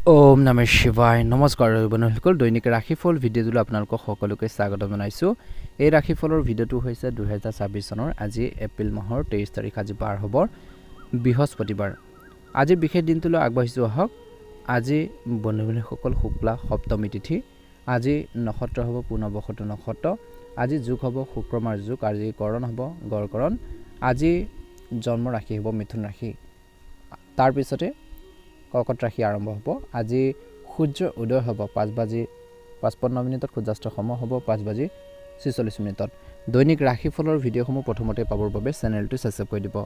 ওম নমঃ শিৱায় নমস্কাৰ বন্ধুসকল দৈনিক ৰাশিফল ভিডিঅ'টোলৈ আপোনালোকক সকলোকে স্বাগত জনাইছোঁ। এই ৰাশিফলৰ ভিডিঅ'টো হৈছে 2026 চনৰ আজি এপ্ৰিল মাহৰ 23 তাৰিখ আজি বাৰ হ'ব বৃহস্পতিবাৰ। আজি বিশেষ দিনটোলৈ আগবাঢ়িছোঁ আহক। আজি বন্ধুসকল শুক্লা সপ্তমী তিথি। আজি নক্ষত্ৰ হ'ব পূৰ্ণবসত নক্ষত্ৰ। আজি যোগ হ'ব শুক্ৰমাৰ যোগ। আজি কৰণ হ'ব গড়কৰণ। আজি জন্ম ৰাশি হ'ব মিথুন ৰাশি। তাৰ পিছতে কৰ্কট ৰাশি আৰম্ভ হ'ব। আজি সূৰ্য উদয় হ'ব 5:55 সূৰ্যাস্ত সময় হ'ব 5:46। দৈনিক ৰাশিফলৰ ভিডিঅ'সমূহ প্ৰথমতে পাবৰ বাবে চেনেলটো ছাবস্ক্ৰাইব কৰি দিব।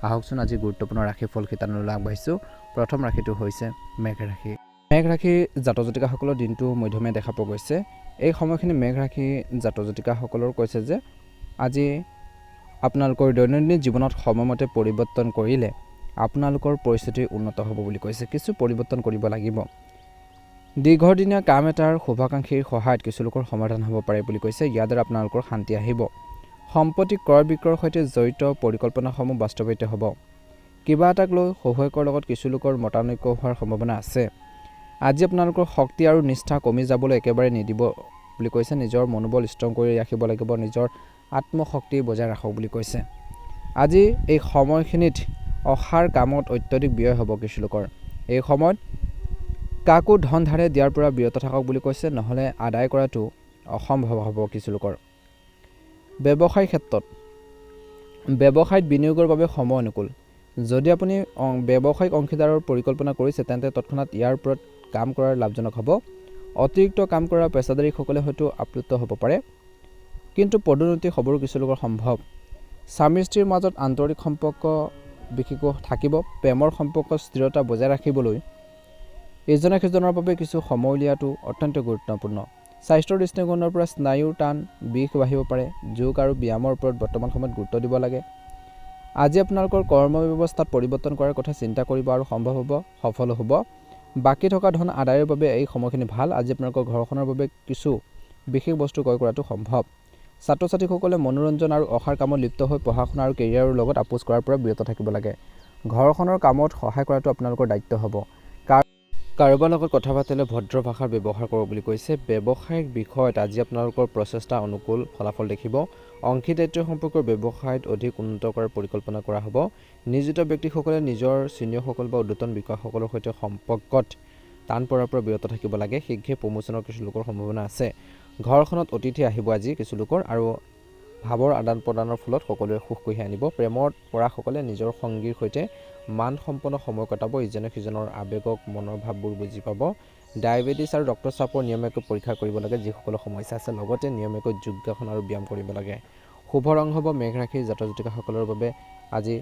আহকচোন আজি গুৰুত্বপূৰ্ণ ৰাশিফল শিতানলৈ আগবাঢ়িছোঁ। প্ৰথম ৰাশিটো হৈছে মেঘ ৰাশি। মেঘ ৰাশিৰ জাতক জাতিকাসকলৰ দিনটো মধ্যমীয়া দেখা পোৱা গৈছে। এই সময়খিনি মেঘ ৰাশি জাতক জাতিকাসকলৰ কৈছে যে আজি আপোনালোকৰ দৈনন্দিন জীৱনত সময়মতে পৰিৱৰ্তন কৰিলে আপোনালোকৰ পৰিস্থিতি উন্নত হ'ব বুলি কৈছে। কিছু পৰিৱৰ্তন কৰিব লাগিব। দীৰ্ঘদিনীয়া কাম এটাৰ শুভাকাংক্ষীৰ সহায়ত কিছু লোকৰ সমাধান হ'ব পাৰে বুলি কৈছে। ইয়াৰ দ্বাৰা আপোনালোকৰ শান্তি আহিব। সম্পত্তি ক্ৰয় বিক্ৰয়ৰ সৈতে জড়িত পৰিকল্পনাসমূহ বাস্তৱায়িত হ'ব। কিবা এটাক লৈ শহুৱেকৰ লগত কিছু লোকৰ মতানৈক্য হোৱাৰ সম্ভাৱনা আছে। আজি আপোনালোকৰ শক্তি আৰু নিষ্ঠা কমি যাবলৈ একেবাৰে নিদিব বুলি কৈছে। নিজৰ মনোবল ষ্ট্ৰং কৰি ৰাখিব লাগিব। নিজৰ আত্মশক্তি বজাই ৰাখক বুলি কৈছে। আজি এই সময়খিনিত অসাৰ কামত অত্যধিক ব্যয় হ'ব কিছু লোকৰ। এই সময়ত কাকো ধন ধাৰে দিয়াৰ পৰা বিৰত থাকক বুলি কৈছে, নহ'লে আদায় কৰাটো অসম্ভৱ হ'ব কিছু লোকৰ। ব্যৱসায়িক ক্ষেত্ৰত ব্যৱসায়ত বিনিয়োগৰ বাবে সময় অনুকূল। যদি আপুনি ব্যৱসায়িক অংশীদাৰৰ পৰিকল্পনা কৰিছে তেন্তে তৎক্ষণাত ইয়াৰ ওপৰত কাম কৰাৰ লাভজনক হ'ব। অতিৰিক্ত কাম কৰা পেছাদাৰীসকলে হয়তো আপ্লুত হ'ব পাৰে, কিন্তু পদোন্নতি হ'বৰো কিছু লোকৰ সম্ভৱ। স্বামী স্ত্ৰীৰ মাজত আন্তৰিক সম্পৰ্ক বিশেষকৈ থাকিব। প্ৰেমৰ সম্পৰ্ক স্থিৰতা বজাই ৰাখিবলৈ ইজনে সিজনৰ বাবে কিছু সময় উলিওৱাটো অত্যন্ত গুৰুত্বপূৰ্ণ। স্বাস্থ্যৰ দৃষ্টিকোণৰ পৰা স্নায়ুৰ টান বিষ বাঢ়িব পাৰে। যোগ আৰু ব্যায়ামৰ ওপৰত বৰ্তমান সময়ত গুৰুত্ব দিব লাগে। আজি আপোনালোকৰ কৰ্ম ব্যৱস্থাত পৰিৱৰ্তন কৰাৰ কথা চিন্তা কৰিব আৰু সম্ভৱ হ'ব সফল হ'ব। বাকী থকা ধন আদায়ৰ বাবে এই সময়খিনি ভাল। আজি আপোনালোকৰ ঘৰখনৰ বাবে কিছু বিশেষ বস্তু ক্ৰয় কৰাটো সম্ভৱ। ছাত্ৰ ছাত্ৰীসকলে মনোৰঞ্জন আৰু অসাৰ কামত লিপ্ত হৈ পঢ়া শুনা আৰু কেৰিয়াৰৰ লগত আপোচ কৰাৰ পৰা বিৰত থাকিব লাগে। ঘৰখনৰ কামত সহায় কৰাটো আপোনালোকৰ দায়িত্ব হ'ব। কাৰোবাৰ লগত কথা পাতিলে ভদ্ৰ ভাষাৰ ব্যৱহাৰ কৰক বুলি কৈছে। ব্যৱসায়িক বিষয়ত আজি আপোনালোকৰ প্ৰচেষ্টা অনুকূল ফলাফল দেখিব। অংশীদাৰিত্ব সম্পৰ্কৰ ব্যৱসায়ত অধিক উন্নত কৰাৰ পৰিকল্পনা কৰা হ'ব। নিয়োজিত ব্যক্তিসকলে নিজৰ ছিনিয়ৰসকল বা ঊৰ্ধ্বতন বিষয়াসকলৰ সৈতে সম্পৰ্কত টান পৰাৰ পৰা বিৰত থাকিব লাগে। শীঘ্ৰে প্ৰমোচনৰ কিছু লোকৰ সম্ভাৱনা আছে। ঘৰখনত অতিথি আহিব আজি কিছু লোকৰ, আৰু ভাৱৰ আদান প্ৰদানৰ ফলত সকলোৰে সুখ কঢ়িয়াই আনিব। প্ৰেমত পৰাসকলে নিজৰ সংগীৰ সৈতে মানসম্পন্ন সময় কটাব। ইজনে সিজনৰ আৱেগক মনৰ ভাৱবোৰ বুজি পাব। ডায়েবেটিছ আৰু ৰক্তচাপৰ নিয়মীয়াকৈ পৰীক্ষা কৰিব লাগে যিসকলৰ সমস্যা আছে। লগতে নিয়মীয়াকৈ যোগাসন আৰু ব্যায়াম কৰিব লাগে। শুভ ৰং হ'ব মেঘ ৰাশিৰ জাতক জাতিকাসকলৰ বাবে আজি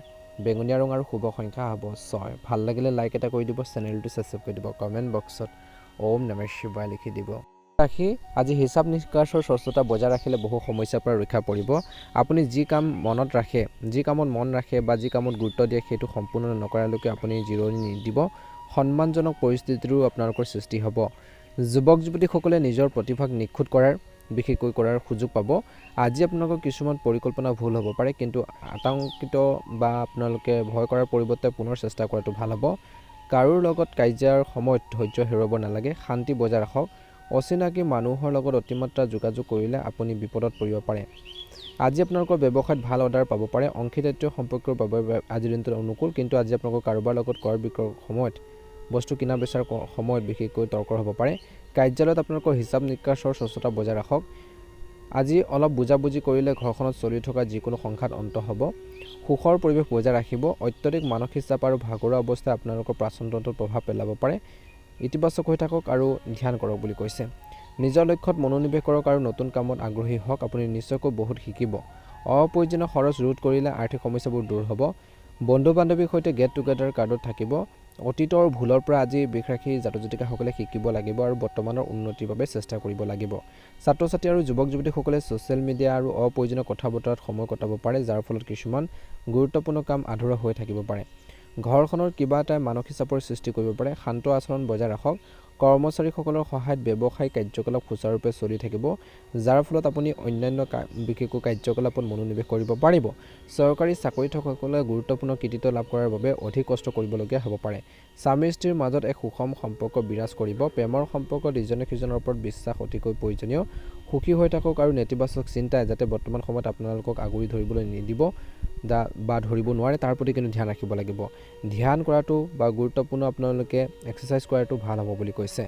বেঙুনীয়া ৰং আৰু শুভ সংখ্যা হ'ব 6। ভাল লাগিলে লাইক এটা কৰি দিব, চেনেলটো ছাবস্ক্ৰাইব কৰি দিব, কমেণ্ট বক্সত ওম নমঃ শিৱায় লিখি দিব। ৰাশি আজি হিচাপ নিকাচৰ স্বচ্ছতা বজাই ৰাখিলে বহু সমস্যাৰ পৰা ৰক্ষা পৰিব। আপুনি যি কাম মনত ৰাখে, যি কামত মন ৰাখে বা যি কামত গুৰুত্ব দিয়ে সেইটো সম্পূৰ্ণ নকৰালৈকে আপুনি জিৰণি নিদিব। সন্মানজনক পৰিস্থিতিৰো আপোনালোকৰ সৃষ্টি হ'ব। যুৱক যুৱতীসকলে নিজৰ প্ৰতিভাক নিখুঁত বিশেষকৈ কৰাৰ সুযোগ পাব। আজি আপোনালোকৰ কিছুমান পৰিকল্পনা ভুল হ'ব পাৰে, কিন্তু আতংকিত বা আপোনালোকে ভয় কৰাৰ পৰিৱৰ্তে পুনৰ চেষ্টা কৰাটো ভাল হ'ব। কাৰোৰ লগত কাজিয়াৰ সময়ত ধৈৰ্য হেৰুৱাব নালাগে। শান্তি বজাই ৰাখক। অচিনাকি মানুহৰ লগত অতিমাত্ৰা যোগাযোগ কৰিলে আপুনি বিপদত পৰিব পাৰে। আজি আপোনালোকৰ ব্যৱসায়ত ভাল অৰ্ডাৰ পাব পাৰে। অংশীদাৰিত্ব সম্পৰ্কৰ বাবে আজিৰ দিনটো অনুকূল, কিন্তু আজি আপোনালোকৰ কাৰোবাৰ লগত ক্ৰয় বিক্ৰয়ৰ সময়ত বস্তু কিনা বেচাৰ সময়ত বিশেষকৈ তৰ্ক হ'ব পাৰে। কাৰ্যালয়ত আপোনালোকৰ হিচাপ নিকাচৰ স্বচ্ছতা বজাই ৰাখক। আজি অলপ বুজাবুজি কৰিলে ঘৰখনত চলি থকা যিকোনো সংঘাত অন্ত হ'ব। সুখৰ পৰিৱেশ বজাই ৰাখিব। অত্যধিক মানসিক চাপ আৰু ভাগৰুৱা অৱস্থাই আপোনালোকৰ পাচনতন্ত্ৰত প্ৰভাৱ পেলাব পাৰে। ইতিবাচক হৈ থাকক আৰু ধ্যান কৰক বুলি কৈছে। নিজৰ লক্ষ্যত মনোনিৱেশ কৰক আৰু নতুন কামত আগ্ৰহী হওক। আপুনি নিশ্চয়কৈ বহুত শিকিব। অপ্ৰয়োজনীয় খৰচ ৰোধ কৰিলে আৰ্থিক সমস্যাবোৰ দূৰ হ'ব। বন্ধু বান্ধৱীৰ সৈতে গেট টুগেডাৰ কাৰ্ডত থাকিব। অতীতৰ ভুলৰ পৰা আজি বৃষ ৰাশিৰ জাতক জাতিকাসকলে শিকিব লাগিব আৰু বৰ্তমানৰ উন্নতিৰ বাবে চেষ্টা কৰিব লাগিব। ছাত্ৰ ছাত্ৰী আৰু যুৱক যুৱতীসকলে ছ'চিয়েল মিডিয়া আৰু অপ্ৰয়োজনীয় কথা বতৰাত সময় কটাব পাৰে, যাৰ ফলত কিছুমান গুৰুত্বপূৰ্ণ কাম আধৰুৱা হৈ থাকিব পাৰে। ঘৰখনৰ কিবা এটাই মানসিক চাপৰ সৃষ্টি কৰিব পাৰে। শান্ত আচৰণ বজাই ৰাখক। কৰ্মচাৰীসকলৰ সহায়ত ব্যৱসায়িক কাৰ্যকলাপ সুচাৰুৰূপে চলি থাকিব, যাৰ ফলত আপুনি অন্যান্য বিশেষকৈ কাৰ্যকলাপত মনোনিৱেশ কৰিব পাৰিব। চৰকাৰী চাকৰি থকাসকলে গুৰুত্বপূৰ্ণ কৃতিত্ব লাভ কৰাৰ বাবে অধিক কষ্ট কৰিবলগীয়া হ'ব পাৰে। স্বামী স্ত্ৰীৰ মাজত এক সুষম সম্পৰ্ক বিৰাজ কৰিব। প্ৰেমৰ সম্পৰ্কত ইজনে সিজনৰ ওপৰত বিশ্বাস অতিকৈ প্ৰয়োজনীয়। সুখী হৈ থাকক আৰু নেতিবাচক চিন্তাই যাতে বৰ্তমান সময়ত আপোনালোকক আগুৰি ধৰিবলৈ নিদিব বা ধৰিব নোৱাৰে তাৰ প্ৰতি কিন্তু ধ্যান ৰাখিব লাগিব। ধ্যান কৰাটো বা গুৰুত্বপূৰ্ণ আপোনালোকে এক্সাৰচাইজ কৰাটো ভাল হ'ব বুলি কৈছে।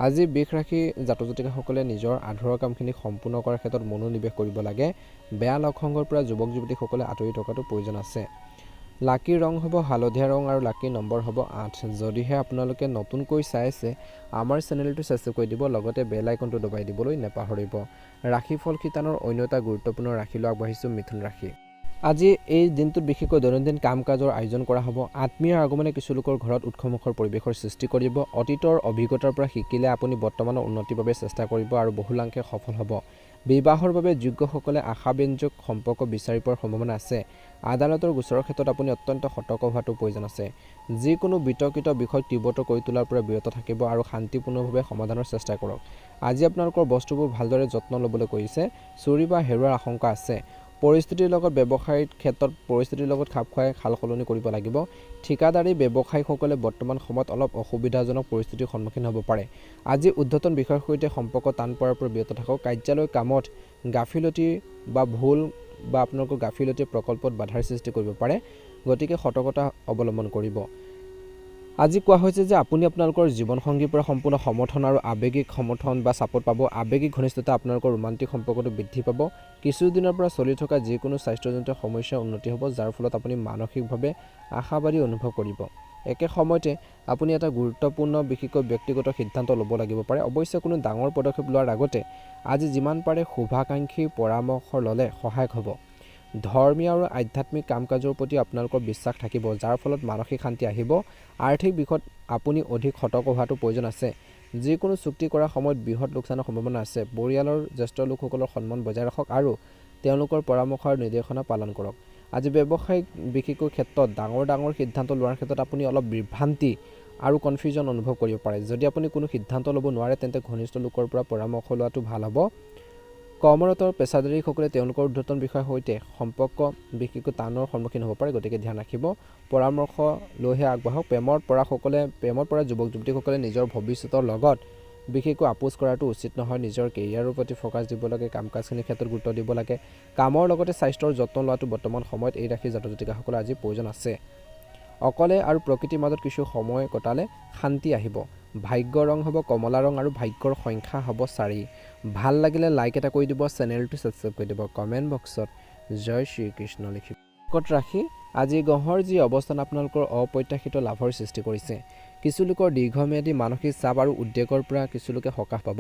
আজি বৃষ ৰাশি জাতক জাতিকাসকলে নিজৰ আধৰুৱা কামখিনি সম্পূৰ্ণ কৰাৰ ক্ষেত্ৰত মনোনিৱেশ কৰিব লাগে। বেয়া লক্ষণৰ পৰা যুৱক যুৱতীসকলে আঁতৰি থকাটো প্ৰয়োজন আছে। লাকি ৰং হ'ব হালধীয়া ৰং আৰু লাকি নম্বৰ হ'ব 8। যদিহে আপোনালোকে নতুনকৈ চাই আছে আমাৰ চেনেলটো ছাবস্ক্ৰাইব কৰি দিব, লগতে বেল আইকনটো দবাই দিবলৈ নেপাহৰিব। ৰাশিফল শিতানৰ অন্য এটা গুৰুত্বপূৰ্ণ ৰাশিলৈ আগবাঢ়িছোঁ, মিথুন ৰাশি। আজি এই দিনটোত বিশেষকৈ দৈনন্দিন কাম কাজৰ আয়োজন কৰা হ'ব। আত্মীয়ৰ আগমনে কিছু লোকৰ ঘৰত উৎসৱমুখৰ পৰিৱেশৰ সৃষ্টি কৰিব। অতীতৰ অভিজ্ঞতাৰ পৰা শিকিলে আপুনি বৰ্তমানৰ উন্নতিৰ বাবে চেষ্টা কৰিব আৰু বহুলাংশে সফল হ'ব। বিবাহৰ বাবে যোগ্যসকলে আশাব্যঞ্জক সম্পৰ্ক বিচাৰি পোৱাৰ সম্ভাৱনা আছে। আদালতৰ গোচৰৰ ক্ষেত্ৰত আপুনি অত্যন্ত সতৰ্ক হোৱাটো প্ৰয়োজন আছে। যিকোনো বিতৰ্কিত বিষয় তীব্ৰতৰ কৰি তোলাৰ পৰা বিৰত থাকিব আৰু শান্তিপূৰ্ণভাৱে সমাধানৰ চেষ্টা কৰক। আজি আপোনালোকৰ বস্তুবোৰ ভালদৰে যত্ন ল'বলৈ কৈছে। চুৰি বা হেৰুৱাৰ আশংকা আছে। পৰিস্থিতিৰ লগত ব্যৱসায়িক ক্ষেত্ৰত পৰিস্থিতিৰ লগত খাপ খুৱাই সাল সলনি কৰিব লাগিব। ঠিকাদাৰী ব্যৱসায়ীসকলে বৰ্তমান সময়ত অলপ অসুবিধাজনক পৰিস্থিতিৰ সন্মুখীন হ'ব পাৰে। আজি ঊৰ্ধ্বতন বিষয়ৰ সৈতে সম্পৰ্ক টান পৰাৰ পৰা বিৰত থাকক। কাৰ্যালয় কামত গাফিলতি বা ভুল বা আপোনালোকৰ গাফিলতিয়ে প্ৰকল্পত বাধাৰ সৃষ্টি কৰিব পাৰে, গতিকে সতৰ্কতা অৱলম্বন কৰিব। আজি কোৱা হৈছে যে আপুনি আপোনালোকৰ জীৱনসংগীৰ পৰা সম্পূৰ্ণ সমৰ্থন আৰু আৱেগিক সমৰ্থন বা ছাপোৰ্ট পাব। আৱেগিক ঘনিষ্ঠতা আপোনালোকৰ ৰোমান্টিক সম্পৰ্কটো বৃদ্ধি পাব। কিছুদিনৰ পৰা চলি থকা যিকোনো স্বাস্থ্যজনিত সমস্যাৰ উন্নতি হ'ব, যাৰ ফলত আপুনি মানসিকভাৱে আশাবাদী অনুভৱ কৰিব। একে সময়তে আপুনি এটা গুৰুত্বপূৰ্ণ বিশেষকৈ ব্যক্তিগত সিদ্ধান্ত ল'ব লাগিব পাৰে। অৱশ্যে কোনো ডাঙৰ পদক্ষেপ লোৱাৰ আগতে আজি যিমান পাৰে শুভাকাংক্ষীৰ পৰামৰ্শ ল'লে সহায়ক হ'ব। ধৰ্মীয় আৰু আধ্যাত্মিক কাম কাজৰ প্ৰতি আপোনালোকৰ বিশ্বাস থাকিব, যাৰ ফলত মানসিক শান্তি আহিব। আৰ্থিক দিশত আপুনি অধিক সতৰ্ক হোৱাটো প্ৰয়োজন আছে। যিকোনো চুক্তি কৰাৰ সময়ত বৃহৎ লোকচানৰ সম্ভাৱনা আছে। পৰিয়ালৰ জ্যেষ্ঠ লোকসকলৰ সন্মান বজাই ৰাখক আৰু তেওঁলোকৰ পৰামৰ্শ আৰু নিৰ্দেশনা পালন কৰক। আজি ব্যৱসায়িক বিশেষকৈ ক্ষেত্ৰত ডাঙৰ সিদ্ধান্ত লোৱাৰ ক্ষেত্ৰত আপুনি অলপ বিভ্ৰান্তি আৰু কনফিউজন অনুভৱ কৰিব পাৰে। যদি আপুনি কোনো সিদ্ধান্ত ল'ব নোৱাৰে তেন্তে ঘনিষ্ঠ লোকৰ পৰা পৰামৰ্শ লোৱাটো ভাল হ'ব। কৰ্মৰত পেছাদাৰীসকলে তেওঁলোকৰ ঊৰ্ধ্বতন বিষয়ৰ সৈতে সম্পৰ্ক বিশেষকৈ টানৰ সন্মুখীন হ'ব পাৰে, গতিকে ধ্যান ৰাখিব। পৰামৰ্শ লৈহে আগবাঢ়ক। প্ৰেমত পৰা যুৱক যুৱতীসকলে নিজৰ ভৱিষ্যতৰ লগত বিশেষকৈ আপোচ কৰাটো উচিত নহয়। নিজৰ কেৰিয়াৰৰ প্ৰতি ফ'কাছ দিব লাগে। কাম কাজখিনিৰ ক্ষেত্ৰত গুৰুত্ব দিব লাগে। কামৰ লগতে স্বাস্থ্যৰ যত্ন লোৱাটো বৰ্তমান সময়ত এই ৰাশিৰ জাতক জাতিকাসকলৰ আজি প্ৰয়োজন আছে। অকলে আৰু প্ৰকৃতিৰ মাজত কিছু সময় কটালে শান্তি আহিব। ভাগ্য ৰং হ'ব কমলা ৰং আৰু ভাগ্যৰ সংখ্যা হ'ব 4। ভাল লাগিলে লাইক এটা কৰি দিব, চেনেলটো ছাবস্ক্ৰাইব কৰি দিব, কমেণ্ট বক্সত জয় শ্ৰীকৃষ্ণ লিখিব। কৰ্কট ৰাশি। আজি গ্ৰহৰ যি অৱস্থান আপোনালোকৰ অপ্ৰত্যাশিত লাভৰ সৃষ্টি কৰিছে। কিছু লোকৰ দীৰ্ঘম্যাদী মানসিক চাপ আৰু উদ্বেগৰ পৰা কিছু লোকে সকাহ পাব।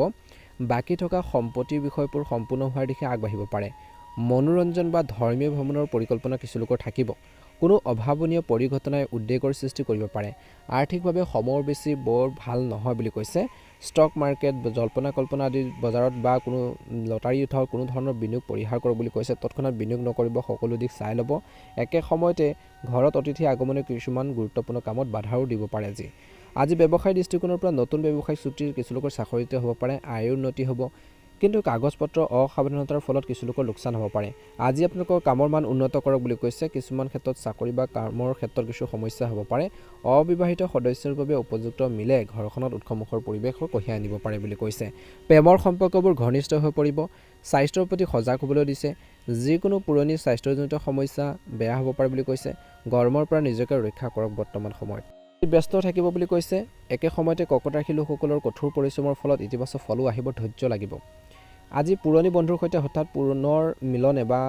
বাকী থকা সম্পত্তিৰ বিষয়বোৰ সম্পূৰ্ণ হোৱাৰ দিশে আগবাঢ়িব পাৰে। মনোৰঞ্জন বা ধৰ্মীয় ভ্ৰমণৰ পৰিকল্পনা কিছু লোকৰ থাকিব। কোনো অভাৱনীয় পৰিঘটনাই উদ্বেগৰ সৃষ্টি কৰিব পাৰে। আৰ্থিকভাৱে সময় বেছি বৰ ভাল নহয় বুলি কৈছে। ষ্টক মাৰ্কেট, জল্পনা কল্পনা আদিৰ বজাৰত বা কোনো লটাৰী উঠাৰ কোনো ধৰণৰ বিনিয়োগ পৰিহাৰ কৰক বুলি কৈছে। তৎক্ষণাত বিনিয়োগ নকৰিব, সকলো দিশ চাই ল'ব। একে সময়তে ঘৰত অতিথি আগমনে কিছুমান গুৰুত্বপূৰ্ণ কামত বাধাও দিব পাৰে। আজি ব্যৱসায়িক দৃষ্টিকোণৰ পৰা নতুন ব্যৱসায়িক চুক্তিৰ কিছু লোকৰ চাকৰিতে হ'ব পাৰে। আয়ৰ উন্নতি হ'ব, কিন্তু কাগজ পত্ৰ অসাৱধানতাৰ ফলত কিছু লোকৰ লোকচান হ'ব পাৰে। আজি আপোনালোকৰ কামৰ মান উন্নত কৰক বুলি কৈছে। কিছুমান ক্ষেত্ৰত চাকৰি বা কামৰ ক্ষেত্ৰত কিছু সমস্যা হ'ব পাৰে। অবিবাহিত সদস্যৰ বাবে উপযুক্ত মিলে ঘৰখনত উৎসৱমুখৰ পৰিৱেশ কঢ়িয়াই আনিব পাৰে বুলি কৈছে। প্ৰেমৰ সম্পৰ্কবোৰ ঘনিষ্ঠ হৈ পৰিব। স্বাস্থ্যৰ প্ৰতি সজাগ হ'বলৈ দিছে। যিকোনো পুৰণি স্বাস্থ্যজনিত সমস্যা বেয়া হ'ব পাৰে বুলি কৈছে। গৰমৰ পৰা নিজকে ৰক্ষা কৰক বৰ্তমান সময়ত। ব্যস্ত থাকিব বুলি কৈছে। একে সময়তে কৰ্কট ৰাশিৰ লোকসকলৰ কঠোৰ পৰিশ্ৰমৰ ফলত ইতিবাচক ফলো আহিব, ধৈৰ্য লাগিব। আজি পুৰণি বন্ধুৰ সৈতে হঠাৎ পুনৰ মিলনে বা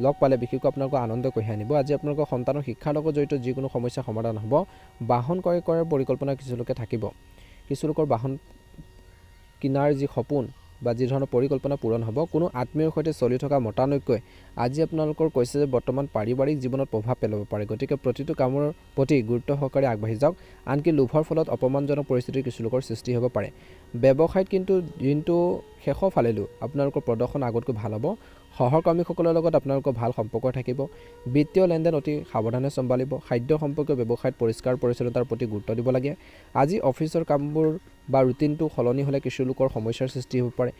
লগ পালে বিশেষকৈ আপোনালোকৰ আনন্দ কঢ়িয়াই আনিব। আজি আপোনালোকৰ সন্তানৰ শিক্ষাৰ লগত জড়িত যিকোনো সমস্যাৰ সমাধান হ'ব। বাহন ক্ৰয় কৰাৰ পৰিকল্পনা কিছু লোকে থাকিব। কিছু লোকৰ বাহন কিনাৰ যি সপোন বা যি ধৰণৰ পৰিকল্পনা পূৰণ হ'ব। কোনো আত্মীয়ৰ সৈতে চলি থকা মতানৈক্যই আজি আপোনালোকৰ কৈছে যে বৰ্তমান পাৰিবাৰিক জীৱনত প্ৰভাৱ পেলাব পাৰে, গতিকে প্ৰতিটো কামৰ প্ৰতি গুৰুত্ব সহকাৰে আগবাঢ়ি যাওক। আনকি লোভৰ ফলত অপমানজনক পৰিস্থিতিৰ কিছু লোকৰ সৃষ্টি হ'ব পাৰে। ব্যৱসায়ত কিন্তু দিনটো শেষৰ ফালেও আপোনালোকৰ প্ৰদৰ্শন আগতকৈ ভাল হ'ব। সহকৰ্মীসকলৰ লগত আপোনালোকৰ ভাল সম্পৰ্ক থাকিব। বিত্তীয় লেনদেন অতি সাৱধানে চম্ভালিব। খাদ্য সম্পৰ্কীয় ব্যৱসায়ত পৰিষ্কাৰ পৰিচ্ছন্নতাৰ প্ৰতি গুৰুত্ব দিব লাগে। আজি অফিচৰ কামবোৰ বা ৰুটিনটো সলনি হ'লে কিছু লোকৰ সমস্যাৰ সৃষ্টি হ'ব পাৰে।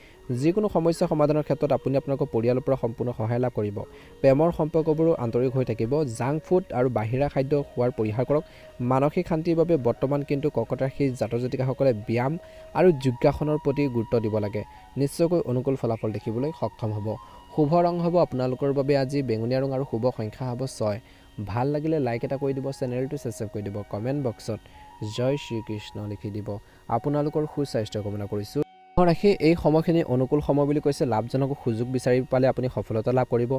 যিকোনো সমস্যা সমাধানৰ ক্ষেত্ৰত আপুনি আপোনালোকৰ পৰিয়ালৰ পৰা সম্পূৰ্ণ সহায় লাভ কৰিব। প্ৰেমৰ সম্পৰ্কবোৰো আন্তৰিক হৈ থাকিব। জাংক ফুড আৰু বাহিৰা খাদ্য খোৱাৰ পৰিহাৰ কৰক। মানসিক শান্তিৰ বাবে বৰ্তমান কিন্তু কৰ্কট ৰাশিৰ জাতক জাতিকাসকলে ব্যায়াম আৰু যোগাসনৰ প্ৰতি গুৰুত্ব দিব লাগে। নিশ্চয়কৈ অনুকূল ফলাফল দেখিবলৈ সক্ষম হ'ব। শুভ ৰং হ'ব আপোনালোকৰ বাবে আজি বেঙুনীয়া ৰং আৰু শুভ সংখ্যা হ'ব 6। ভাল লাগিলে লাইক এটা কৰি দিব, চেনেলটো ছাবস্ক্ৰাইব কৰি দিব, কমেণ্ট বক্সত জয় শ্ৰীকৃষ্ণ লিখি দিব। আপোনালোকৰ সুস্বাস্থ্য কামনা কৰিছোঁ। ৰাশি এই সময়খিনি অনুকূল সময় বুলি কৈছে। লাভজনক সুযোগ বিচাৰি পালে আপুনি সফলতা লাভ কৰিব।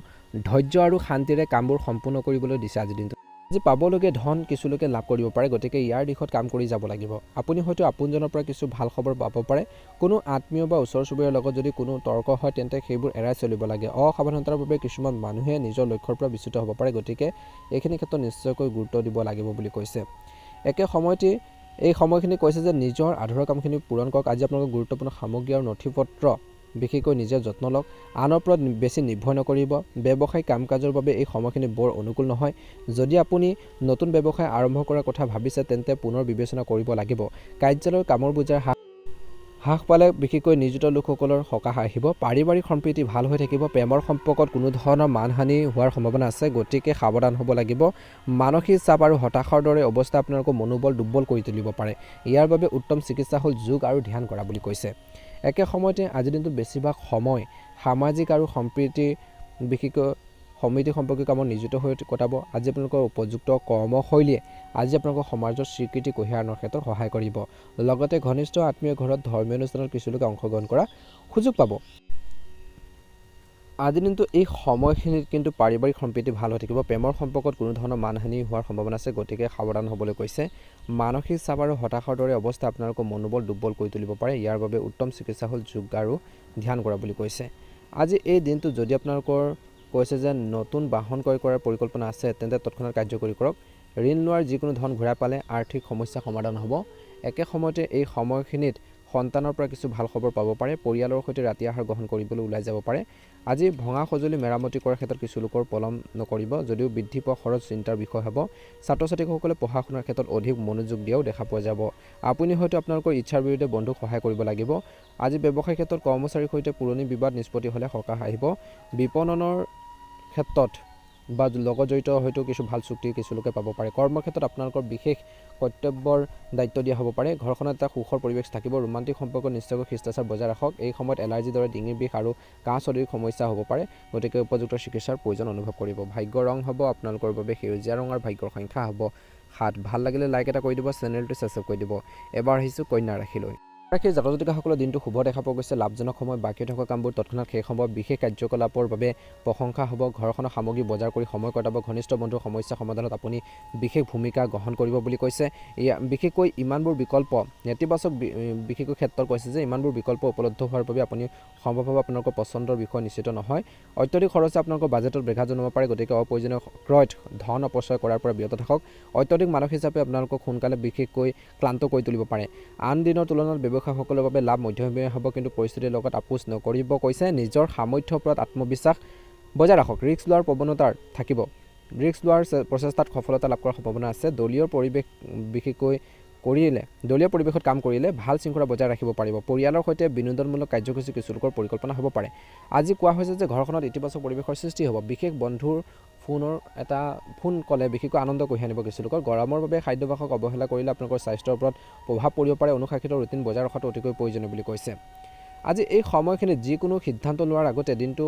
ধৈৰ্য আৰু শান্তিৰে কামবোৰ সম্পূৰ্ণ কৰিবলৈ দিছে আজিৰ দিনটো। আজি পাবলগীয়া ধন কিছু লোকে লাভ কৰিব পাৰে, গতিকে ইয়াৰ দিশত কাম কৰি যাব লাগিব। আপুনি হয়তো আপোনজনৰ পৰা কিছু ভাল খবৰ পাব পাৰে। কোনো আত্মীয় বা ওচৰ চুবুৰীয়াৰ লগত যদি কোনো তৰ্ক হয় তেন্তে সেইবোৰ এৰাই চলিব লাগে। অসাৱধানতাৰ বাবে কিছুমান মানুহে নিজৰ লক্ষ্যৰ পৰা বিচ্যুত হ'ব পাৰে, গতিকে এইখিনি ক্ষেত্ৰত নিশ্চয়কৈ গুৰুত্ব দিব লাগিব বুলি কৈছে। একে সময়তে এই সময়খিনি কৈছে যে নিজৰ আধৰুৱা কামখিনি পূৰণ কৰক। আজি আপোনালোকৰ গুৰুত্বপূৰ্ণ সামগ্ৰী আৰু নথি পত্ৰ বিশেষকৈ নিজে যত্ন লওক। আনৰ ওপৰত বেছি নিৰ্ভৰ নকৰিব। ব্যৱসায়িক কাম কাজৰ বাবে এই সময়খিনি বৰ অনুকূল নহয়। যদি আপুনি নতুন ব্যৱসায় আৰম্ভ কৰাৰ কথা ভাবিছে তেন্তে পুনৰ বিবেচনা কৰিব লাগিব। কাৰ্যালয়ৰ কামৰ বোজা হ্ৰাস পালে বিশেষকৈ নিয়োজিত লোকসকলৰ সকাহ আহিব। পাৰিবাৰিক সম্প্ৰীতি ভাল হৈ থাকিব। প্ৰেমৰ সম্পৰ্কত কোনো ধৰণৰ মানহানি হোৱাৰ সম্ভাৱনা আছে, গতিকে সাৱধান হ'ব লাগিব। মানসিক চাপ আৰু হতাশাৰ দৰে অৱস্থা আপোনালোকৰ মনোবল দুৰ্বল কৰি তুলিব পাৰে। ইয়াৰ বাবে উত্তম চিকিৎসা হ'ল যোগ আৰু ধ্যান কৰা বুলি কৈছে। একে সময়তে আজিৰ দিনটোত বেছিভাগ সময় সামাজিক আৰু সম্প্ৰীতি বিশেষকৈ সমিতি সম্পৰ্কীয় কামত নিয়োজিত হৈ কটাব। আজি আপোনালোকৰ উপযুক্ত কৰ্মশৈলীয়ে আজি আপোনালোকৰ সমাজৰ স্বীকৃতি কঢ়িয়াই আনাৰ ক্ষেত্ৰত সহায় কৰিব। লগতে ঘনিষ্ঠ আত্মীয় ঘৰত ধৰ্মীয় অনুষ্ঠানত কিছু লোকে অংশগ্ৰহণ কৰাৰ সুযোগ পাব। আজিৰ দিনটো এই সময়খিনিত কিন্তু পাৰিবাৰিক সম্প্ৰীতি ভাল হৈ থাকিব। প্ৰেমৰ সম্পৰ্কত কোনো ধৰণৰ মানহানি হোৱাৰ সম্ভাৱনা আছে, গতিকে সাৱধান হ'বলৈ কৈছে। মানসিক চাপ আৰু হতাশাৰ দৰে অৱস্থা আপোনালোকৰ মনোবল দুৰ্বল কৰি তুলিব পাৰে। ইয়াৰ বাবে উত্তম চিকিৎসা হ'ল যোগ আৰু ধ্যান কৰা বুলি কৈছে। আজি এই দিনটো যদি আপোনালোকৰ কৈছে যে নতুন বাহন ক্ৰয় কৰাৰ পৰিকল্পনা আছে তেন্তে তৎক্ষণাত কাৰ্যকৰী কৰক। ঋণ লোৱাৰ যিকোনো ধন ঘূৰাই পালে আৰ্থিক সমস্যা সমাধান হ'ব। একে সময়তে এই সময়খিনিত সন্তানৰ পৰা কিছু ভাল খবৰ পাব পাৰে। পৰিয়ালৰ সৈতে ৰাতি আহাৰ গ্ৰহণ কৰিবলৈ ওলাই যাব পাৰে। আজি ভঙা সঁজুলি মেৰামতি কৰাৰ ক্ষেত্ৰত কিছু লোকৰ পলম নকৰিব, যদিও বৃদ্ধি পোৱা খৰচ চিন্তাৰ বিষয় হ'ব। ছাত্ৰ ছাত্ৰীসকলে পঢ়া শুনাৰ ক্ষেত্ৰত অধিক মনোযোগ দিয়াও দেখা পোৱা যাব। আপুনি হয়তো আপোনালোকৰ ইচ্ছাৰ বিৰুদ্ধে বন্ধুক সহায় কৰিব লাগিব। আজি ব্যৱসায়িক ক্ষেত্ৰত কৰ্মচাৰীৰ সৈতে পুৰণি বিবাদ নিষ্পত্তি হ'লে সকাহ আহিব। বিপণনৰ ক্ষেত্ৰত বা লগত জড়িত হয়তো কিছু ভাল চুক্তি কিছু লোকে পাব পাৰে। কৰ্মক্ষেত্ৰত আপোনালোকৰ বিশেষ কৰ্তব্যৰ দায়িত্ব দিয়া হ'ব পাৰে। ঘৰখনত এটা সুখৰ পৰিৱেশ থাকিব। ৰোমান্টিক সম্পৰ্ক নিশ্চয়কৈ শিষ্টাচাৰ বজাই ৰাখক। এই সময়ত এলাৰ্জিৰ দৰে ডিঙিৰ বিষ আৰু কাহ চৰ্দিৰ সমস্যা হ'ব পাৰে, গতিকে উপযুক্ত চিকিৎসাৰ প্ৰয়োজন অনুভৱ কৰিব। ভাগ্যৰ ৰং হ'ব আপোনালোকৰ বাবে সেউজীয়া ৰং আৰু ভাগ্যৰ সংখ্যা হ'ব 7। ভাল লাগিলে লাইক এটা কৰি দিব, চেনেলটো ছাবস্ক্ৰাইব কৰি দিব। এবাৰ আহিছোঁ কন্যা ৰাশিলৈ। ৰাশিৰ জাতক জাতিকাসকলৰ দিনটো শুভ দেখা পোৱা গৈছে। লাভজনক সময় বাকী থকা কামবোৰ তৎক্ষণাত শেষ হ'ব। বিশেষ কাৰ্যকলাপৰ বাবে প্ৰশংসা হ'ব। ঘৰখনৰ সামগ্ৰী বজাৰ কৰি সময় কটাব। ঘনিষ্ঠ বন্ধুৰ সমস্যা সমাধানত আপুনি বিশেষ ভূমিকা গ্ৰহণ কৰিব বুলি কৈছে। বিশেষকৈ ইমানবোৰ বিকল্প নেতিবাচক বিশেষকৈ ক্ষেত্ৰত কৈছে যে ইমানবোৰ বিকল্প উপলব্ধ হোৱাৰ বাবে আপুনি সম্ভৱভাৱে আপোনালোকৰ পচন্দৰ বিষয় নিশ্চিত নহয়। অত্যধিক খৰচে আপোনালোকৰ বাজেটত ব্যাঘাত জন্মাব পাৰে, গতিকে অপ্ৰয়োজনীয় ক্ৰয়ত ধন অপচয় কৰাৰ পৰা বিৰত থাকক। অত্যধিক মানসিক চাপে আপোনালোকক সোনকালে বিশেষকৈ ক্লান্ত কৰি তুলিব পাৰে। আন দিনৰ তুলনাত ব্যৱসায়ীসকলৰ বাবে লাভ মধ্যমীয়া হ'ব, কিন্তু পৰিস্থিতিৰ লগত আপোচ নকৰিব কৈছে। নিজৰ সামৰ্থ্যৰ ওপৰত আত্মবিশ্বাস বজাই ৰাখক। ৰিস্ক লোৱাৰ প্ৰৱণতা থাকিব। ৰিস্ক লোৱাৰ প্ৰচেষ্টাত সফলতা লাভ কৰাৰ সম্ভাৱনা আছে। দলীয় পৰিৱেশত কাম কৰিলে ভাল শৃংখলা বজাই ৰাখিব পাৰিব। পৰিয়ালৰ সৈতে বিনোদনমূলক কাৰ্যসূচী কিছু লোকৰ পৰিকল্পনা হ'ব পাৰে। আজি কোৱা হৈছে যে ঘৰখনত ইতিবাচক পৰিৱেশৰ সৃষ্টি হ'ব। বিশেষ বন্ধুৰ ফোন ক'লে বিশেষকৈ আনন্দ কঢ়িয়াই আনিব কিছু লোকৰ। গৰমৰ বাবে খাদ্যাভ্যাসক অৱহেলা কৰিলে আপোনালোকৰ স্বাস্থ্যৰ ওপৰত প্ৰভাৱ পৰিব পাৰে। অনুশাসিত ৰুটিন বজাই ৰখাটো অতিকৈ প্ৰয়োজনীয় বুলি কৈছে। আজি এই সময়খিনিত যিকোনো সিদ্ধান্ত লোৱাৰ আগতে দিনটো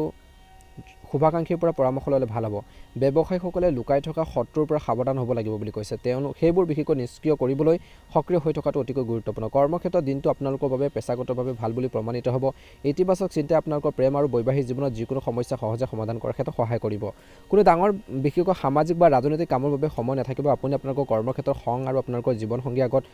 শুভাকাংক্ষীৰ পৰা পৰামৰ্শ ল'লে ভাল হ'ব। ব্যৱসায়ীসকলে লুকাই থকা শত্ৰুৰ পৰা সাৱধান হ'ব লাগিব বুলি কৈছে। সেইবোৰ বিশেষকৈ নিষ্ক্ৰিয় কৰিবলৈ সক্ৰিয় হৈ থকাটো অতিকৈ গুৰুত্বপূৰ্ণ। কৰ্মক্ষেত্ৰত দিনটো আপোনালোকৰ বাবে পেছাগতভাৱে ভাল বুলি প্ৰমাণিত হ'ব। ইতিবাচক চিন্তাই আপোনালোকৰ প্ৰেম আৰু বৈবাহিক জীৱনত যিকোনো সমস্যা সহজে সমাধান কৰাৰ ক্ষেত্ৰত সহায় কৰিব। কোনো ডাঙৰ বিশেষকৈ সামাজিক বা ৰাজনৈতিক কামৰ বাবে সময় নাথাকিব। আপুনি আপোনালোকৰ কৰ্মক্ষেত্ৰৰ খং আৰু আপোনালোকৰ জীৱনসংগীৰ আগত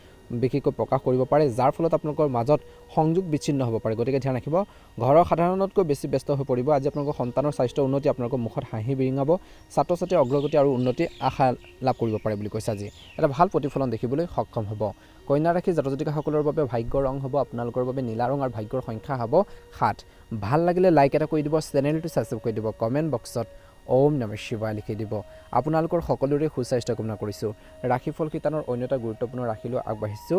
বিশেষকৈ প্ৰকাশ কৰিব পাৰে, যাৰ ফলত আপোনালোকৰ মাজত সংযোগ বিচ্ছিন্ন হ'ব পাৰে, গতিকে ধ্যান ৰাখিব। ঘৰৰ সাধাৰণতকৈ বেছি ব্যস্ত হৈ পৰিব। আজি আপোনালোকৰ সন্তানৰ স্বাস্থ্য উন্নতি আপোনালোকৰ মুখত হাঁহি বিৰিঙাব ছাত্ৰ ছাত্ৰীৰ অগ্ৰগতি আৰু উন্নতি আশা লাভ কৰিব পাৰে বুলি কৈছে আজি এটা ভাল প্ৰতিফলন দেখিবলৈ সক্ষম হ'ব কন্যা ৰাশি জাতক জাতিকাসকলৰ বাবে ভাগ্যৰ ৰং হ'ব আপোনালোকৰ বাবে নীলা ৰং আৰু ভাগ্যৰ সংখ্যা হ'ব 7 ভাল লাগিলে লাইক এটা কৰি দিব চেনেলটো সাবস্ক্ৰাইব কৰি দিব কমেন্ট বক্সত ওম নমঃ শিৱায় লিখি দিব আপোনালোকৰ সকলোৰে সুস্বাস্থ্য কামনা কৰিছো ৰাশিফল কিতানৰ অন্য এটা গুৰুত্বপূৰ্ণ ৰাশিলৈ আগবাঢ়িছো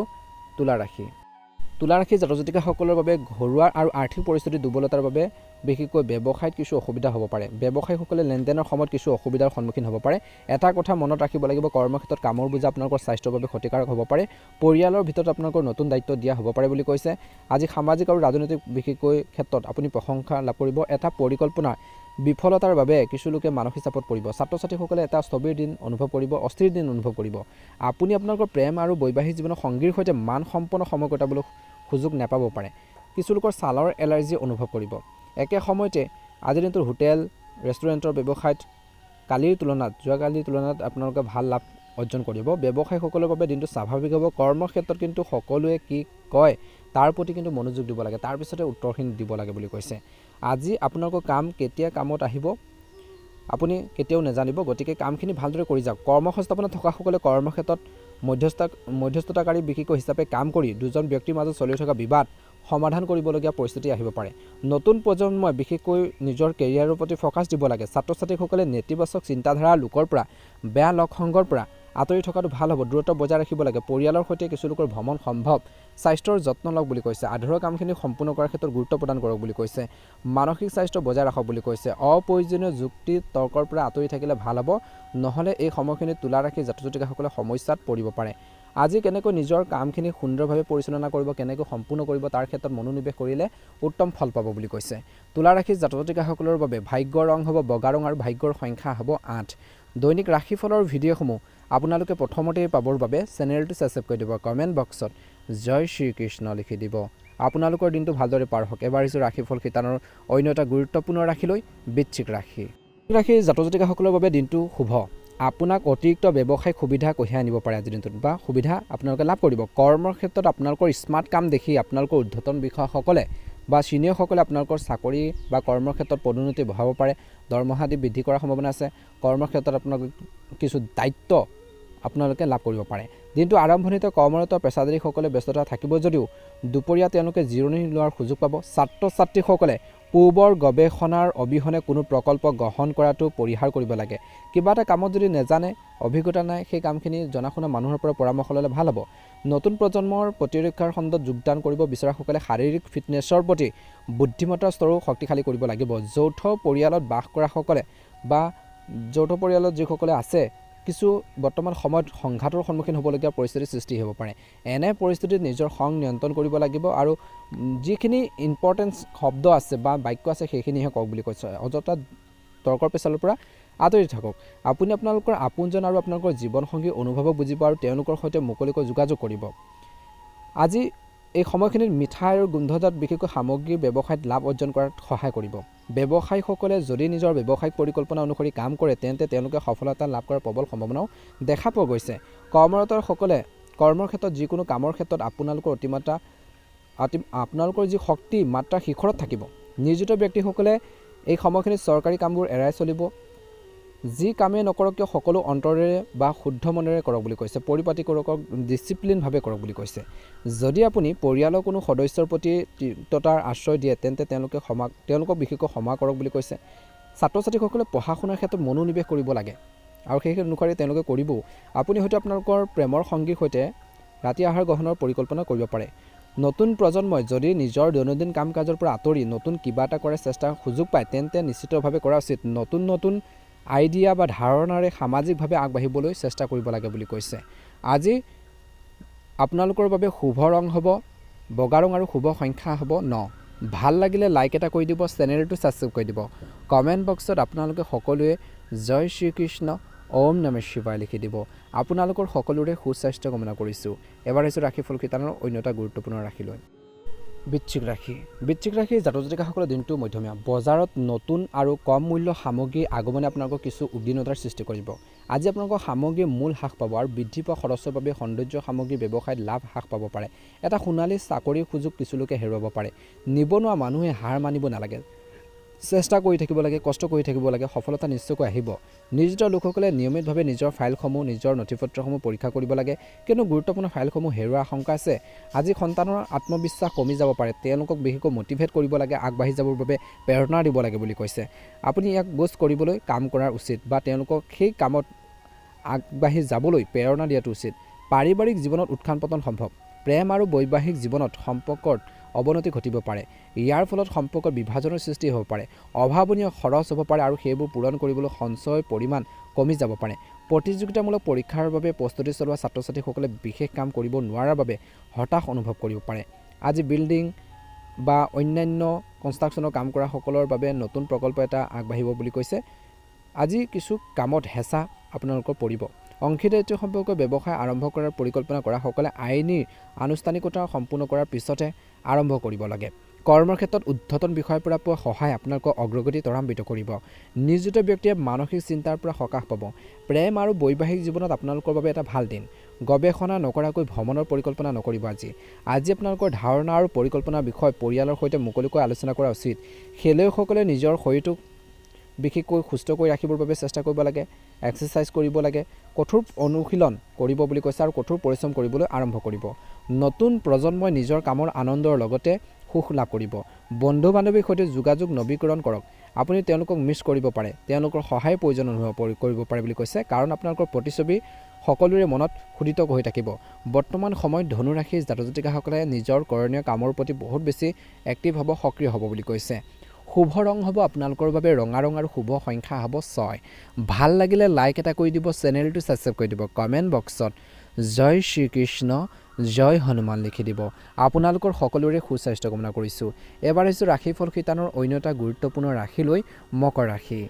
তুলা ৰাশি জাতক জাতিকাসকলৰ বাবে ঘৰুৱা আৰু আৰ্থিক পৰিস্থিতি দুৰ্বলতাৰ বাবে বিশেষকৈ ব্যৱসায়ত কিছু অসুবিধা হ'ব পাৰে ব্যৱসায়ীসকলে লেনদেনৰ সময়ত কিছু অসুবিধাৰ সন্মুখীন হ'ব পাৰে এটা কথা মনত ৰাখিব লাগিব কৰ্মক্ষেত্ৰত কামৰ বোজা আপোনালোকৰ স্বাস্থ্যৰ বাবে ক্ষতিকাৰক হ'ব পাৰে পৰিয়ালৰ ভিতৰত আপোনালোকৰ নতুন দায়িত্ব দিয়া হ'ব পাৰে বুলি কৈছে আজি সামাজিক আৰু ৰাজনৈতিক বিশেষকৈ ক্ষেত্ৰত আপুনি প্ৰশংসা লাভ কৰিব এটা পৰিকল্পনা বিফলতাৰ বাবে কিছু লোকে মানসিক চাপত পৰিব ছাত্ৰ ছাত্ৰীসকলে এটা স্থবিৰ দিন অনুভৱ কৰিব অস্থিৰ দিন অনুভৱ কৰিব আপুনি আপোনালোকৰ প্ৰেম আৰু বৈবাহিক জীৱনৰ সংগীৰ সৈতে মান সম্পন্ন সময় কটাবলৈ সুযোগ নাপাব পাৰে কিছু লোকৰ ছালৰ এলাৰ্জি অনুভৱ কৰিব একে সময়তে আজিৰ দিনটোৰ হোটেল ৰেষ্টুৰেণ্টৰ ব্যৱসায়ত যোৱাকালিৰ তুলনাত আপোনালোকে ভাল লাভ অৰ্জন কৰিব ব্যৱসায়ীসকলৰ বাবে দিনটো স্বাভাৱিক হ'ব কৰ্মক্ষেত্ৰত কিন্তু সকলোৱে কি কয় তাৰ প্ৰতি কিন্তু মনোযোগ দিব লাগে তাৰ পিছতে উত্তৰখিনি দিব লাগে বুলি কৈছে আজি আপোনালোকৰ কাম কেতিয়া কামত আহিব আপুনি কেতিয়াও নাজানিব গতিকে কামখিনি ভালদৰে কৰি যাওক কৰ্মসংস্থাপনত থকাসকলে কৰ্মক্ষেত্ৰত মধ্যস্থতাকাৰী বিশেষজ্ঞ হিচাপে কাম কৰি দুজন ব্যক্তিৰ মাজত চলি থকা বিবাদ সমাধান কৰিবলগীয়া পৰিস্থিতি আহিব পাৰে নতুন প্ৰজন্মই বিশেষকৈ নিজৰ কেৰিয়াৰৰ প্ৰতি ফোকাছ দিব লাগে ছাত্ৰ ছাত্ৰীসকলে নেতিবাচক চিন্তাধাৰাৰ লোকৰ পৰা বেয়া লগ সংগৰ পৰা আঁতৰি থকাটো ভাল হ'ব দূৰত্ব বজাই ৰাখিব লাগে পৰিয়ালৰ সৈতে কিছু লোকৰ ভ্ৰমণ সম্ভৱ স্বাস্থ্যৰ যত্ন লওক বুলি কৈছে আধৰুৱা কামখিনি সম্পূৰ্ণ কৰাৰ ক্ষেত্ৰত গুৰুত্ব প্ৰদান কৰক বুলি কৈছে মানসিক স্বাস্থ্য বজাই ৰাখক বুলি কৈছে অপ্ৰয়োজনীয় যুক্তি তৰ্কৰ পৰা আঁতৰি থাকিলে ভাল হ'ব নহলে এই সময়খিনিত তুলা ৰাশি জাতক জাতিকাসকলে সমস্যাত পৰিব পাৰে আজি কেনেকৈ নিজৰ কামখিনি সুন্দৰভাৱে পৰিচালনা কৰিব কেনেকৈ সম্পূৰ্ণ কৰিব তাৰ ক্ষেত্ৰত মনোনিৱেশ কৰিলে উত্তম ফল পাব বুলি কৈছে তুলা ৰাশি জাতক জাতিকাসকলৰ বাবে ভাগ্যৰ ৰং হ'ব বগা ৰং আৰু ভাগ্যৰ সংখ্যা হ'ব 8 দৈনিক ৰাশিফলৰ ভিডিঅ'সমূহ আপোনালোকে প্ৰথমতেই পাবৰ বাবে চেনেলটো সাবস্ক্ৰাইব কৰি দিব কমেন্ট বক্সত জয় শ্ৰী কৃষ্ণ লিখি দিব আপোনালোকৰ দিনটো ভালদৰে পাৰ হওক এবাৰ ইছো ৰাশিফল কিতানৰ অন্য এটা গুৰুত্বপূৰ্ণ ৰাশিলৈ বৃশ্চিক ৰাশি জাতক জাতিকাসকলৰ বাবে দিনটো শুভ আপোনাক অতিৰিক্ত ব্যৱসায়িক সুবিধা কঢ়িয়াই আনিব পাৰে আজিৰ দিনটোত বা সুবিধা আপোনালোকে লাভ কৰিব কৰ্মৰ ক্ষেত্ৰত আপোনালোকৰ স্মাৰ্ট কাম দেখি আপোনালোকৰ ঊৰ্ধ্বতন বিষয়াসকলে বা সিনিয়ৰসকলে আপোনালোকৰ চাকৰি বা কৰ্মৰ ক্ষেত্ৰত পদোন্নতি বঢ়াব পাৰে দৰমহা আদি বৃদ্ধি কৰাৰ সম্ভাৱনা আছে কৰ্মৰ ক্ষেত্ৰত আপোনালোকে কিছু দায়িত্ব আপোনালোকে লাভ কৰিব পাৰে দিনটো আৰম্ভণিতে কৰ্মৰত পেছাদাৰীসকলে ব্যস্ততা থাকিব যদিও দুপৰীয়া তেওঁলোকে জিৰণি লোৱাৰ সুযোগ পাব ছাত্ৰ ছাত্ৰীসকলে পূৰ্বৰ গৱেষণাৰ অবিহনে কোনো প্ৰকল্প গ্ৰহণ কৰাটো পৰিহাৰ কৰিব লাগে কিবা এটা কামত যদি নেজানে অভিজ্ঞতা নাই সেই কামখিনি জনাশুনা মানুহৰ পৰা পৰামৰ্শ ল'লে ভাল হ'ব নতুন প্ৰজন্মৰ প্ৰতিৰক্ষাৰ খণ্ডত যোগদান কৰিব বিচৰাসকলে শাৰীৰিক ফিটনেছৰ প্ৰতি বুদ্ধিমত্তাৰ স্তৰো শক্তিশালী কৰিব লাগিব যৌথ পৰিয়ালত বাস কৰাসকলে বা যৌথ পৰিয়ালত যিসকলে আছে কিছু বৰ্তমান সময়ত সংঘাতৰ সন্মুখীন হ'বলগীয়া পৰিস্থিতিৰ সৃষ্টি হ'ব পাৰে এনে পৰিস্থিতিত নিজৰ খং নিয়ন্ত্ৰণ কৰিব লাগিব আৰু যিখিনি ইম্পৰ্টেন্স শব্দ আছে বা বাক্য আছে সেইখিনিহে কওক বুলি কৈছে অযথা তৰ্কৰ পেচালৰ পৰা আঁতৰি থাকক আপুনি আপোনালোকৰ আপোনজন আৰু আপোনালোকৰ জীৱনসংগী অনুভৱক বুজিব আৰু তেওঁলোকৰ সৈতে মুকলিকৈ যোগাযোগ কৰিব আজি এই সময়খিনিত মিঠাই আৰু গোন্ধজাত বিশেষকৈ সামগ্ৰীৰ ব্যৱসায়ত লাভ অৰ্জন কৰাত সহায় কৰিব ব্যৱসায়ীসকলে যদি নিজৰ ব্যৱসায়িক পৰিকল্পনা অনুসৰি কাম কৰে তেন্তে তেওঁলোকে সফলতা লাভ কৰাৰ প্ৰবল সম্ভাৱনাও দেখা পোৱা গৈছে কৰ্মৰতসকলে কৰ্মৰ ক্ষেত্ৰত যিকোনো কামৰ ক্ষেত্ৰত আপোনালোকৰ যি শক্তি মাত্ৰা শিখৰত থাকিব নিয়োজিত ব্যক্তিসকলে এই সময়খিনিত চৰকাৰী কামবোৰ এৰাই চলিব যি কামে নকৰক কিয় সকলো অন্তৰেৰে বা শুদ্ধ মনেৰে কৰক বুলি কৈছে পৰিপাটি কৰক ডিসিপ্লিনভাৱে কৰক বুলি কৈছে যদি আপুনি পৰিয়ালৰ কোনো সদস্যৰ প্ৰতি তিক্ততাৰ আশ্ৰয় দিয়ে তেন্তে তেওঁলোকক বিশেষকৈ ক্ষমা কৰক বুলি কৈছে ছাত্ৰ ছাত্ৰীসকলে পঢ়া শুনাৰ ক্ষেত্ৰত মনোনিৱেশ কৰিব লাগে আৰু সেই অনুসাৰে তেওঁলোকে কৰিব আপুনি হয়তো আপোনালোকৰ প্ৰেমৰ সংগীৰ সৈতে ৰাতি আহাৰ গ্ৰহণৰ পৰিকল্পনা কৰিব পাৰে নতুন প্ৰজন্মই যদি নিজৰ দৈনন্দিন কাম কাজৰ পৰা আঁতৰি নতুন কিবা এটা কৰাৰ চেষ্টা সুযোগ পায় তেন্তে নিশ্চিতভাৱে কৰা উচিত নতুন আইডিয়া বা ধাৰণাৰে সামাজিকভাৱে আগবাঢ়িবলৈ চেষ্টা কৰিব লাগে বুলি কৈছে আজি আপোনালোকৰ বাবে শুভ ৰং হ'ব বগা ৰং আৰু শুভ সংখ্যা হ'ব 9 ভাল লাগিলে লাইক এটা কৰি দিব চেনেলটো সাবস্ক্ৰাইব কৰি দিব কমেন্ট বক্সত আপোনালোকে সকলোৱে জয় শ্ৰী কৃষ্ণ ওম নমঃ শিৱায় লিখি দিব আপোনালোকৰ সকলোৰে সুস্বাস্থ্য কামনা কৰিছো এবাৰ হৈছে ৰাশিফল কিতানৰ অন্য এটা গুৰুত্বপূৰ্ণ ৰাশিলৈ বৃশ্চিক ৰাশি জাতক জাতিকাসকলৰ দিনটো মধ্যমীয়া বজাৰত নতুন আৰু কম মূল্য সামগ্ৰী আগমনে আপোনালোকক কিছু উদ্বিগ্নতাৰ সৃষ্টি কৰিব আজি আপোনালোকৰ সামগ্ৰীৰ মূল হ্ৰাস পাব আৰু বৃদ্ধি পোৱা খৰচৰ বাবে সৌন্দৰ্য সামগ্ৰী ব্যৱসায়ত লাভ হ্ৰাস পাব পাৰে এটা সোণালী চাকৰিৰ সুযোগ কিছু লোকে হেৰুৱাব পাৰে নিবনুৱা মানুহে হাৰ মানিব নালাগে চেষ্টা কৰি থাকিব লাগে, কষ্ট কৰি থাকিব লাগে, সফলতা নিশ্চয়কৈ আহিব। নিয়োজিত লোকসকলে নিয়মিতভাৱে নিজৰ ফাইলসমূহ, নিজৰ নথিপত্ৰসমূহ পৰীক্ষা কৰিব লাগে, কিন্তু গুৰুত্বপূৰ্ণ ফাইলসমূহ হেৰুৱাৰ আশংকা আছে। আজি সন্তানৰ আত্মবিশ্বাস কমি যাব পাৰে, তেওঁলোকক বিশেষকৈ মটিভেট কৰিব লাগে, আগবাঢ়ি যাবৰ বাবে প্ৰেৰণা দিব লাগে বুলি কৈছে। আপুনি ইয়াক বুষ্ট কৰিবলৈ কাম কৰাৰ উচিত বা তেওঁলোকক সেই কামত আগবাঢ়ি যাবলৈ প্ৰেৰণা দিয়াটো উচিত। পাৰিবাৰিক জীৱনত উত্থান পতন সম্ভৱ। প্ৰেম আৰু বৈবাহিক জীৱনত সম্পৰ্কত অৱনতি ঘটিব পাৰে। ইয়াৰ ফলত সম্পৰ্কত বিভাজনৰ সৃষ্টি হ'ব পাৰে, অভাৱনীয় খৰচ হ'ব পাৰে আৰু সেইবোৰ পূৰণ কৰিবলৈ সঞ্চয়ৰ পৰিমাণ কমি যাব পাৰে। প্ৰতিযোগিতামূলক পৰীক্ষাৰ বাবে প্ৰস্তুতি চলোৱা ছাত্ৰ ছাত্ৰীসকলে বিশেষ কাম কৰিব নোৱাৰাৰ বাবে হতাশ অনুভৱ কৰিব পাৰে। আজি বিল্ডিং বা অন্যান্য কনষ্ট্ৰাকশ্যনৰ কাম কৰা সকলৰ বাবে নতুন প্ৰকল্প এটা আগবাঢ়িব বুলি কৈছে। আজি কিছু কামত হেঁচা আপোনালোকৰ পৰিব। অংশীদাৰিত্ব সম্পৰ্কীয় ব্যৱসায় আৰম্ভ কৰাৰ পৰিকল্পনা কৰা সকলে আইনী আনুষ্ঠানিকতা সম্পূৰ্ণ কৰাৰ পিছতে আৰম্ভ কৰিব লাগে। কৰ্মৰ ক্ষেত্ৰত ঊৰ্ধ্বতন বিষয়ৰ পৰা পোৱা সহায় আপোনালোকৰ অগ্ৰগতি ত্বৰান্বিত কৰিব। নিয়োজিত ব্যক্তিয়ে মানসিক চিন্তাৰ পৰা সকাহ পাব। প্ৰেম আৰু বৈবাহিক জীৱনত আপোনালোকৰ বাবে এটা ভাল দিন। গৱেষণা নকৰাকৈ ভ্ৰমণৰ পৰিকল্পনা নকৰিব। আজি আপোনালোকৰ ধাৰণা আৰু পৰিকল্পনাৰ বিষয় পৰিয়ালৰ সৈতে মুকলিকৈ আলোচনা কৰা উচিত। খেলুৱৈসকলে নিজৰ শৰীৰটোক বিশেষকৈ সুস্থ কৰি ৰাখিবৰ বাবে চেষ্টা কৰিব লাগে, এক্সাৰচাইজ কৰিব লাগে, কঠোৰ অনুশীলন কৰিব বুলি কৈছে আৰু কঠোৰ পৰিশ্ৰম কৰিবলৈ আৰম্ভ কৰিব। নতুন প্ৰজন্মই নিজৰ কামৰ আনন্দৰ লগতে সুখ লাভ কৰিব। বন্ধু বান্ধৱীৰ সৈতে যোগাযোগ নৱীকৰণ কৰক। আপুনি তেওঁলোকক মিছ কৰিব পাৰে, তেওঁলোকৰ সহায়ৰ প্ৰয়োজন অনুভৱ কৰিব পাৰে বুলি কৈছে, কাৰণ আপোনালোকৰ প্ৰতিচ্ছবি সকলোৰে মনত খোদিত হৈ থাকিব। বৰ্তমান সময়ত ধনু ৰাশিৰ জাতক জাতিকাসকলে নিজৰ কৰণীয় কামৰ প্ৰতি বহুত বেছি এক্টিভ হ'ব, সক্ৰিয় হ'ব বুলি কৈছে। শুভ ৰং হ'ব আপোনালোকৰ বাবে ৰঙা ৰং আৰু শুভ সংখ্যা হ'ব 6। ভাল লাগিলে লাইক এটা কৰি দিব, চেনেলটো ছাবস্ক্ৰাইব কৰি দিব, কমেণ্ট বক্সত জয় শ্ৰীকৃষ্ণ, জয় হনুমান লিখি দিব। আপোনালোকৰ সকলোৰে সুস্বাস্থ্য কামনা কৰিছোঁ। এবাৰ আহিছোঁ ৰাশিফল শিতানৰ অন্য এটা গুৰুত্বপূৰ্ণ ৰাশিলৈ, মকৰ ৰাশি।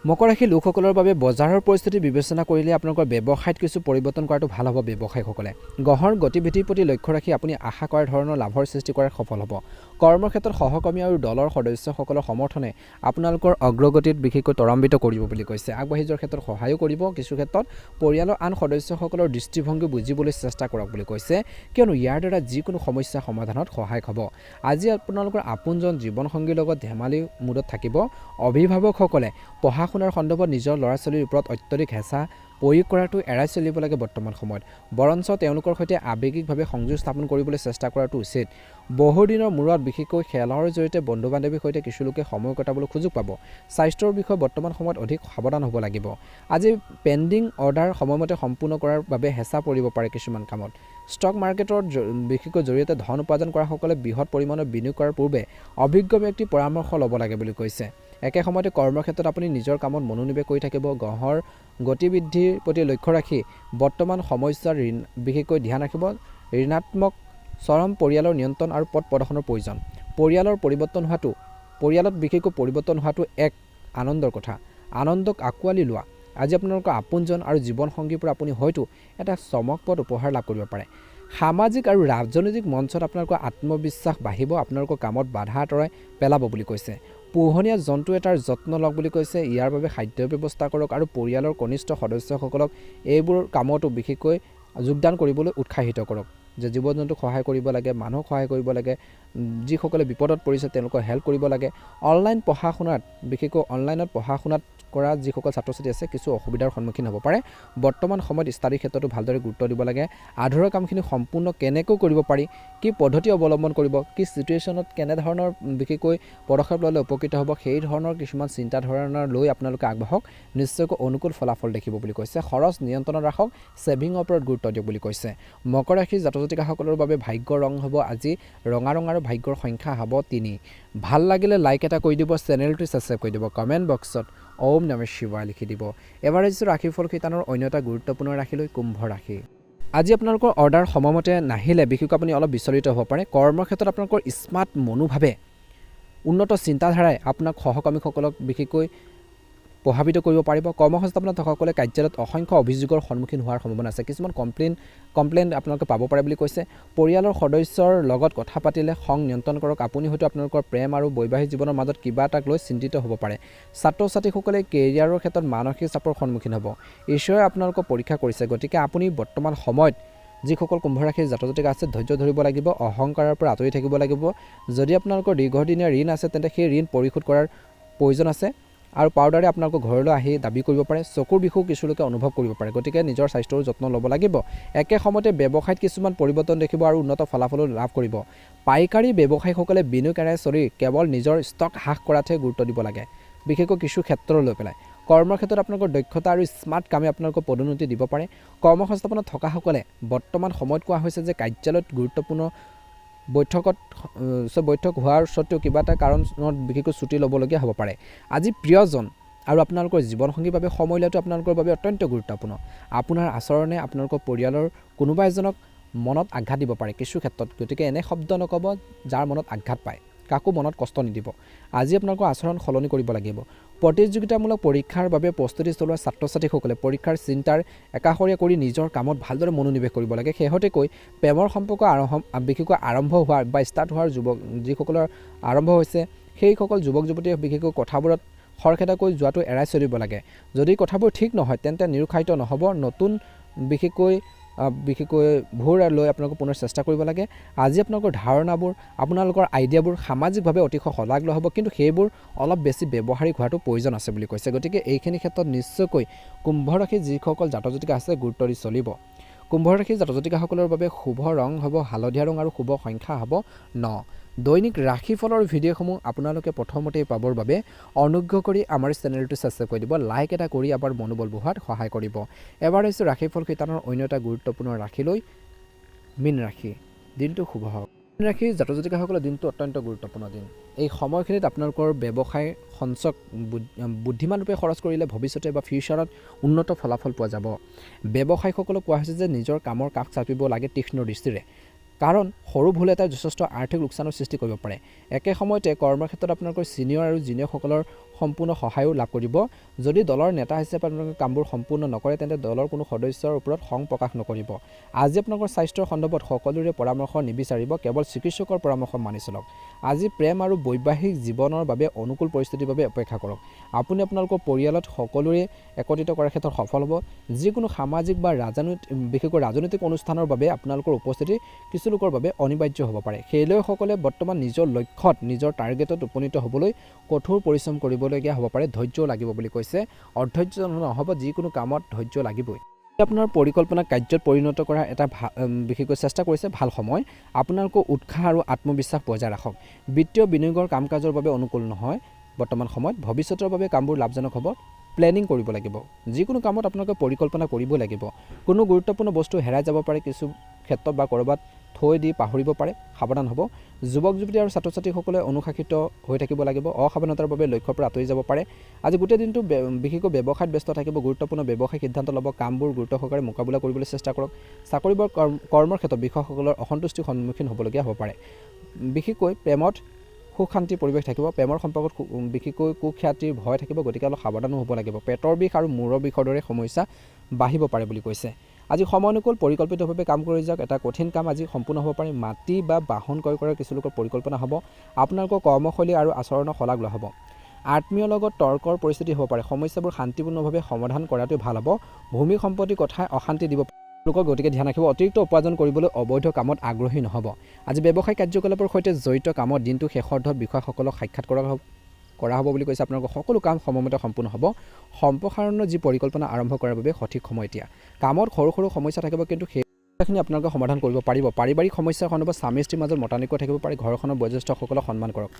মকৰ ৰাশিৰ লোকসকলৰ বাবে বজাৰৰ পৰিস্থিতি বিবেচনা কৰিলে আপোনালোকৰ ব্যৱসায়ত কিছু পৰিৱৰ্তন কৰাটো ভাল হ'ব। ব্যৱসায়ীসকলে গ্ৰহৰ গতিবিধিৰ প্ৰতি লক্ষ্য ৰাখি আপুনি আশা কৰা ধৰণৰ লাভৰ সৃষ্টি কৰাত সফল হ'ব। কৰ্মৰ ক্ষেত্ৰত সহকৰ্মী আৰু দলৰ সদস্যসকলৰ সমৰ্থনে আপোনালোকৰ অগ্ৰগতিত বিশেষকৈ ত্বৰান্বিত কৰিব বুলি কৈছে। আগবাঢ়ি যোৱাৰ ক্ষেত্ৰত সহায়ো কৰিব। কিছু ক্ষেত্ৰত পৰিয়ালৰ আন সদস্যসকলৰ দৃষ্টিভংগী বুজিবলৈ চেষ্টা কৰক বুলি কৈছে, কিয়নো ইয়াৰ দ্বাৰা যিকোনো সমস্যা সমাধানত সহায়ক হ'ব। আজি আপোনালোকৰ আপোনজন জীৱনসংগীৰ লগত ধেমালি মুডত থাকিব। অভিভাৱকসকলে পঢ়া শুনাৰ সন্দৰ্ভত নিজৰ ল'ৰা ছোৱালীৰ ওপৰত অত্যধিক হেঁচা প্ৰয়োগ কৰাটো এৰাই চলিব লাগে বৰ্তমান সময়ত। বৰঞ্চ তেওঁলোকৰ সৈতে আৱেগিকভাৱে সংযোগ স্থাপন কৰিবলৈ চেষ্টা কৰাটো উচিত। বহুদিনৰ মূৰত বিশেষকৈ খেলৰ জৰিয়তে বন্ধু বান্ধৱীৰ সৈতে কিছু লোকে সময় কটাবলৈ সুযোগ পাব। স্বাস্থ্যৰ বিষয়ে বৰ্তমান সময়ত অধিক সাৱধান হ'ব লাগিব। আজি পেণ্ডিং অৰ্ডাৰ সময়মতে সম্পূৰ্ণ কৰাৰ বাবে হেঁচা পৰিব পাৰে কিছুমান কামত। ষ্টক মাৰ্কেটৰ বিশেষকৈ জৰিয়তে ধন উপাৰ্জন কৰাসকলে বৃহৎ পৰিমাণৰ বিনিয়োগ কৰাৰ পূৰ্বে অভিজ্ঞ ব্যক্তিৰ পৰামৰ্শ ল'ব লাগে বুলি কৈছে। একে সময়তে কৰ্মৰ ক্ষেত্ৰত আপুনি নিজৰ কামত মনোনিৱেশ কৰি থাকিব। গ্ৰহৰ গতিবৃদ্ধিৰ প্ৰতি লক্ষ্য ৰাখি বৰ্তমান সমস্যাৰ বিশেষকৈ ধ্যান ৰাখিব। ঋণাত্মক চৰম পৰিয়ালৰ নিয়ন্ত্ৰণ আৰু পথ প্ৰদৰ্শনৰ প্ৰয়োজন। পৰিয়ালত বিশেষকৈ পৰিৱৰ্তন হোৱাটো এক আনন্দৰ কথা। আনন্দক আঁকোৱালি লোৱা। আজি আপোনালোকৰ আপোনজন আৰু জীৱনসংগীৰ পৰা আপুনি হয়তো এটা চমকপ্ৰদ উপহাৰ লাভ কৰিব পাৰে। সামাজিক আৰু ৰাজনৈতিক মঞ্চত আপোনালোকৰ আত্মবিশ্বাস বাঢ়িব। আপোনালোকৰ কামত বাধা আঁতৰাই পেলাব বুলি কৈছে। পোহনীয়া জন্তু এটাৰ যত্ন লওক বুলি কৈছে। ইয়াৰ বাবে খাদ্যৰ ব্যৱস্থা কৰক আৰু পৰিয়ালৰ কনিষ্ঠ সদস্যসকলক এইবোৰ কামতো বিশেষকৈ যোগদান কৰিবলৈ উৎসাহিত কৰক। যে জীৱ জন্তুক সহায় কৰিব লাগে, মানুহক সহায় কৰিব লাগে, যিসকলে বিপদত পৰিছে তেওঁলোকক হেল্প কৰিব লাগে। অনলাইন পঢ়া শুনাত বিশেষকৈ অনলাইনত পঢ়া শুনাত কৰা যিসকল ছাত্ৰ ছাত্ৰী আছে কিছু অসুবিধাৰ সন্মুখীন হ'ব পাৰে। বৰ্তমান সময়ত ষ্টাডিৰ ক্ষেত্ৰতো ভালদৰে গুৰুত্ব দিব লাগে। আধৰুৱা কামখিনি সম্পূৰ্ণ কেনেকৈ কৰিব পাৰি, কি পদ্ধতি অৱলম্বন কৰিব, কি ছিটুৱেশ্যনত কেনেধৰণৰ বিশেষকৈ পদক্ষেপ ল'লে উপকৃত হ'ব, সেই ধৰণৰ কিছুমান চিন্তাধাৰণা লৈ আপোনালোকে আগবাঢ়ক। নিশ্চয়কৈ অনুকূল ফলাফল দেখিব বুলি কৈছে। খৰচ নিয়ন্ত্ৰণত ৰাখক, ছেভিঙৰ ওপৰত গুৰুত্ব দিয়ক বুলি কৈছে। মকৰ ৰাশিৰ জাতক জাতিকাসকলৰ বাবে ভাগ্যৰ ৰং হ'ব আজি ৰঙা ৰং আৰু ভাগ্যৰ সংখ্যা হ'ব 3। ভাল লাগিলে লাইক এটা কৰি দিব, চেনেলটো ছাবস্ক্ৰাইব কৰি দিব, কমেণ্ট বক্সত ওম নমঃ শিৱায় লিখি দিব। এবাৰ আহিছোঁ ৰাশিফল শিতানৰ অন্য এটা গুৰুত্বপূৰ্ণ ৰাশিলৈ, কুম্ভ ৰাশি। আজি আপোনালোকৰ অৰ্ডাৰ সময়মতে নাহিলে বিশেষকৈ আপুনি অলপ বিচলিত হ'ব পাৰে। কৰ্মৰ ক্ষেত্ৰত আপোনালোকৰ স্মাৰ্ট মনোভাৱে, উন্নত চিন্তাধাৰাই আপোনাক সহকৰ্মীসকলক বিশেষকৈ প্ৰভাৱিত কৰিব পাৰিব। কৰ্মসংস্থাপনত থকাসকলে কাৰ্যালয়ত অসংখ্য অভিযোগৰ সন্মুখীন হোৱাৰ সম্ভাৱনা আছে। কিছুমান কমপ্লেইন আপোনালোকে পাব পাৰে বুলি কৈছে। পৰিয়ালৰ সদস্যৰ লগত কথা পাতিলে খং নিয়ন্ত্ৰণ কৰক। আপুনি হয়তো আপোনালোকৰ প্ৰেম আৰু বৈবাহিক জীৱনৰ মাজত কিবা এটাক লৈ চিন্তিত হ'ব পাৰে। ছাত্ৰ ছাত্ৰীসকলে কেৰিয়াৰৰ ক্ষেত্ৰত মানসিক চাপৰ সন্মুখীন হ'ব। ঈশ্বৰে আপোনালোকক পৰীক্ষা কৰিছে, গতিকে আপুনি বৰ্তমান সময়ত যিসকল কুম্ভ ৰাশিৰ জাতক জাতিকা আছে ধৈৰ্য ধৰিব লাগিব, অহংকাৰৰ পৰা আঁতৰি থাকিব লাগিব। যদি আপোনালোকৰ দীৰ্ঘদিনীয়া ঋণ আছে তেন্তে সেই ঋণ পৰিশোধ কৰাৰ প্ৰয়োজন আছে আৰু পাউডাৰে আপোনালোকৰ ঘৰলৈ আহি দাবী কৰিব পাৰে। চকুৰ বিষও কিছু লোকে অনুভৱ কৰিব পাৰে, গতিকে নিজৰ স্বাস্থ্যৰ যত্ন ল'ব লাগিব। একে সময়তে ব্যৱসায়ত কিছুমান পৰিৱৰ্তন দেখিব আৰু উন্নত ফলাফলো লাভ কৰিব। পাইকাৰী ব্যৱসায়ীসকলে বিনিয়োগ এৰাই চলি কেৱল নিজৰ ষ্টক হ্ৰাস কৰাতহে গুৰুত্ব দিব লাগে, বিশেষকৈ কিছু ক্ষেত্ৰলৈ পেলাই। কৰ্মৰ ক্ষেত্ৰত আপোনালোকৰ দক্ষতা আৰু স্মাৰ্ট কামে আপোনালোকক পদোন্নতি দিব পাৰে। কৰ্মসংস্থাপনত থকাসকলে বৰ্তমান সময়ত কোৱা হৈছে যে কাৰ্যালয়ত গুৰুত্বপূৰ্ণ বৈঠক হোৱাৰ স্বত্তেও কিবা এটা কাৰণত বিশেষকৈ ছুটি ল'বলগীয়া হ'ব পাৰে। আজি প্ৰিয়জন আৰু আপোনালোকৰ জীৱনসংগীৰ বাবে সময় লোৱাটো আপোনালোকৰ বাবে অত্যন্ত গুৰুত্বপূৰ্ণ। আপোনাৰ আচৰণে আপোনালোকৰ পৰিয়ালৰ কোনোবা এজনক মনত আঘাত দিব পাৰে কিছু ক্ষেত্ৰত, গতিকে এনে শব্দ নক'ব যাৰ মনত আঘাত পায়, কাকো মনত কষ্ট নিদিব। আজি আপোনালোকৰ আচৰণ সলনি কৰিব লাগিব। প্ৰতিযোগিতামূলক পৰীক্ষাৰ বাবে প্ৰস্তুতি চলোৱা ছাত্ৰ ছাত্ৰীসকলে পৰীক্ষাৰ চিন্তাৰ একাষৰীয়া কৰি নিজৰ কামত ভালদৰে মনোনিৱেশ কৰিব লাগে। শেহতীয়াকৈ প্ৰেমৰ সম্পৰ্ক বিশেষকৈ আৰম্ভ হোৱা বা ষ্টাৰ্ট হোৱাৰ যিসকলৰ আৰম্ভ হৈছে সেইসকল যুৱক যুৱতীয়ে বিশেষকৈ কথাবোৰত খৰখেদাকৈ যোৱাটো এৰাই চলিব লাগে। যদি কথাবোৰ ঠিক নহয় তেন্তে নিৰুৎসাহিত নহ'ব। নতুন বিশেষকৈ ভোৰ লৈ আপোনালোকে পুনৰ চেষ্টা কৰিব লাগে। আজি আপোনালোকৰ ধাৰণাবোৰ, আপোনালোকৰ আইডিয়াবোৰ সামাজিকভাৱে অতিশয় শলাগ হ'ব, কিন্তু সেইবোৰ অলপ বেছি ব্যৱহাৰিক হোৱাটো প্ৰয়োজন আছে বুলি কৈছে। গতিকে এইখিনি ক্ষেত্ৰত নিশ্চয়কৈ কুম্ভ ৰাশিৰ যিসকল জাতক জাতিকা আছে গুৰুত্ব দি চলিব। কুম্ভ ৰাশিৰ জাতক জাতিকাসকলৰ বাবে শুভ ৰং হ'ব হালধীয়া ৰং আৰু শুভ সংখ্যা হ'ব 9। দৈনিক ৰাশিফলৰ ভিডিঅ'সমূহ আপোনালোকে প্ৰথমতেই পাবৰ বাবে অনুগ্ৰহ কৰি আমাৰ চেনেলটো ছাবস্ক্ৰাইব কৰি দিব, লাইক এটা কৰি আমাৰ মনোবল বঢ়োৱাত সহায় কৰিব। এবাৰ আহিছোঁ ৰাশিফল শিতানৰ অন্য এটা গুৰুত্বপূৰ্ণ ৰাশিলৈ, মীন ৰাশি। দিনটো শুভ হওক। মীন ৰাশিৰ জাতক জাতিকাসকলৰ দিনটো অত্যন্ত গুৰুত্বপূৰ্ণ দিন। এই সময়খিনিত আপোনালোকৰ ব্যৱসায় সঞ্চক বুদ্ধিমানৰূপে খৰচ কৰিলে ভৱিষ্যতে বা ফিউচাৰত উন্নত ফলাফল পোৱা যাব। ব্যৱসায়ীসকলক কোৱা হৈছে যে নিজৰ কামৰ কাষ চাপিব লাগে তীক্ষ্ণ দৃষ্টিৰে, কাৰণ সৰু ভুল এটাই যথেষ্ট আৰ্থিক লোকচানৰ সৃষ্টি কৰিব পাৰে। একে সময়তে কৰ্মৰ ক্ষেত্ৰত আপোনালোকৰ ছিনিয়ৰ আৰু জুনিয়ৰসকলৰ সম্পূৰ্ণ সহায়ো লাভ কৰিব। যদি দলৰ নেতা হিচাপে আপোনালোকে কামবোৰ সম্পূৰ্ণ নকৰে তেন্তে দলৰ কোনো সদস্যৰ ওপৰত খং প্ৰকাশ নকৰিব। আজি আপোনালোকৰ স্বাস্থ্যৰ সন্দৰ্ভত সকলোৰে পৰামৰ্শ নিবিচাৰিব, কেৱল চিকিৎসকৰ পৰামৰ্শ মানি চলক। আজি প্ৰেম আৰু বৈবাহিক জীৱনৰ বাবে অনুকূল পৰিস্থিতিৰ বাবে অপেক্ষা কৰক। আপুনি আপোনালোকৰ পৰিয়ালত সকলোৰে একত্ৰিত কৰাৰ ক্ষেত্ৰত সফল হ'ব। যিকোনো সামাজিক বা বিশেষকৈ ৰাজনৈতিক অনুষ্ঠানৰ বাবে আপোনালোকৰ উপস্থিতি কিছু লোকৰ বাবে অনিবাৰ্য হ'ব পাৰে। খেলুৱৈসকলে বৰ্তমান নিজৰ লক্ষ্যত, নিজৰ টাৰ্গেটত উপনীত হ'বলৈ কঠোৰ পৰিশ্ৰম কৰিবলগীয়া হ'ব পাৰে, ধৈৰ্যও লাগিব বুলি কৈছে। অধৈৰ্য নহ'ব, যিকোনো কামত ধৈৰ্য লাগিবই। আপোনাৰ পৰিকল্পনা কাৰ্যত পৰিণত কৰা এটা বিশেষকৈ চেষ্টা কৰিছে ভাল সময়। আপোনালোকৰ উৎসাহ আৰু আত্মবিশ্বাস বজাই ৰাখক। বিত্তীয় বিনিয়োগৰ কাম কাজৰ বাবে অনুকূল নহয় বৰ্তমান সময়ত। ভৱিষ্যতৰ বাবে কামবোৰ লাভজনক হ'ব, প্লেনিং কৰিব লাগিব। যিকোনো কামত আপোনালোকে পৰিকল্পনা কৰিবই লাগিব। কোনো গুৰুত্বপূৰ্ণ বস্তু হেৰাই যাব পাৰে কিছু ক্ষেত্ৰত বা ক'ৰবাত থৈ দি পাহৰিব পাৰে, সাৱধান হ'ব। যুৱক যুৱতী আৰু ছাত্ৰ ছাত্ৰীসকলে অনুশাসিত হৈ থাকিব লাগিব, অসাৱধানতাৰ বাবে লক্ষ্যৰ পৰা আঁতৰি যাব পাৰে। আজি গোটেই দিনটো বিশেষকৈ ব্যৱসায়ত ব্যস্ত থাকিব, গুৰুত্বপূৰ্ণ ব্যৱসায়িক সিদ্ধান্ত ল'ব, কামবোৰ গুৰুত্ব সহকাৰে মোকাবিলা কৰিবলৈ চেষ্টা কৰক। চাকৰি বা কৰ্মৰ ক্ষেত্ৰত বিষয়াসকলৰ অসন্তুষ্টিৰ সন্মুখীন হ'বলগীয়া হ'ব পাৰে। বিশেষকৈ প্ৰেমত সুখ শান্তিৰ পৰিৱেশ থাকিব, প্ৰেমৰ সম্পৰ্কত বিশেষকৈ কুখ্যাতিৰ ভয় থাকিব, গতিকে অলপ সাৱধানো হ'ব লাগিব। পেটৰ বিষ আৰু মূৰৰ বিষৰ দৰে সমস্যা বাঢ়িব পাৰে বুলি কৈছে। আজি সময় অনুকূল পৰিকল্পিতভাৱে কাম কৰি যাওক। এটা কঠিন কাম আজি সম্পূৰ্ণ হ'ব পাৰে। মাটি বা বাহন ক্ৰয় কৰাৰ কিছু লোকৰ পৰিকল্পনা হ'ব। আপোনালোকৰ কৰ্মশৈলী আৰু আচৰণৰ শলাগ লোৱা হ'ব। আত্মীয়ৰ লগত তৰ্কৰ পৰিস্থিতি হ'ব পাৰে। সমস্যাবোৰ শান্তিপূৰ্ণভাৱে সমাধান কৰাটো ভাল হ'ব। ভূমি সম্পত্তিৰ কথাই অশান্তি দিব লোকক, গতিকে ধ্যান ৰাখিব। অতিৰিক্ত উপাৰ্জন কৰিবলৈ অবৈধ কামত আগ্ৰহী নহ'ব। আজি ব্যৱসায়িক কাৰ্যকলাপৰ সৈতে জড়িত কামত দিনটো শেষাৰ্ধত বিষয়াসকলক সাক্ষাৎ কৰা হ'ব বুলি কৈছে। আপোনালোকৰ সকলো কাম সময়মতে সম্পূৰ্ণ হ'ব। সম্প্ৰসাৰণৰ যি পৰিকল্পনা আৰম্ভ কৰাৰ বাবে সঠিক সময় এতিয়া। কামত সৰু সৰু সমস্যা থাকিব, কিন্তু সেইখিনি আপোনালোকে সমাধান কৰিব পাৰিব। পাৰিবাৰিক সমস্যাৰ সন্দৰ্ভত স্বামী স্ত্ৰীৰ মাজত মতানৈক্য থাকিব পাৰে। ঘৰখনৰ বয়োজ্যেষ্ঠসকলক সন্মান কৰক।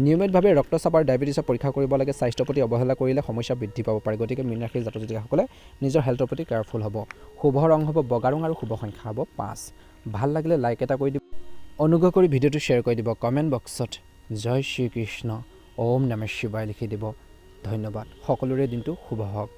নিয়মিতভাৱে ৰক্তচাপ আৰু ডায়েবেটিছৰ পৰীক্ষা কৰিব লাগে। স্বাস্থ্যৰ প্ৰতি অৱহেলা কৰিলে সমস্যা বৃদ্ধি পাব পাৰে, গতিকে মীন ৰাশিৰ জাতক জাতিকাসকলে নিজৰ হেল্থৰ প্ৰতি কেয়াৰফুল হ'ব। শুভ ৰং হ'ব বগা ৰং আৰু শুভ সংখ্যা হ'ব 5। ভাল লাগিলে লাইক এটা কৰি দিব, অনুগ্ৰহ কৰি ভিডিঅ'টো শ্বেয়াৰ কৰি দিব। কমেণ্ট বক্সত জয় শ্ৰীকৃষ্ণ, ওম নমঃ শিৱায় লিখি দিব। ধন্যবাদ। সকলোৰে দিনটো শুভ হওক।